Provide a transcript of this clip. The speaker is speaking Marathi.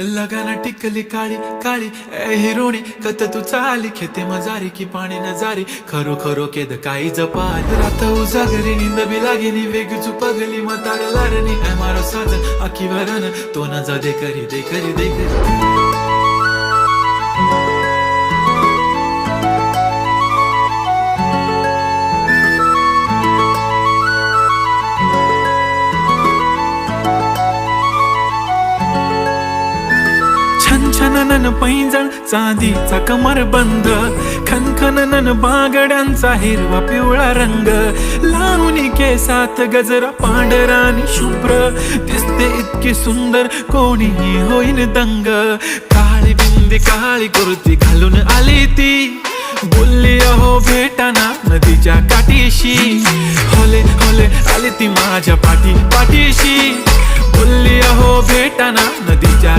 लगाना टिकली काळी काळी ए हिरोणी कत तू चाली खेते मजारी की पाणी नजारी खरो खरो केद काही जपाल रात उजागरी निंद बी लागेनी वेग चुपगली मतार लारणी ए मारो साथ आखी वरन तो न जा दे करी दे करी दे करी छनछनन पैंजण चांदीचा कमरबंद खनखनन बांगड्यांचा हिरवा पिवळा रंग लावणी केसात गजरा पांढरा आणि शुभ्र दिसते इतकी सुंदर कोणीही होईन दंग काळी बिंदी काळी कुर्ती घालून आली ती बोलली अहो भेटाना नदीच्या काठीशी होले होले आली ती माझ्या पाठीशी बोलली अहो भेटाना नदीच्या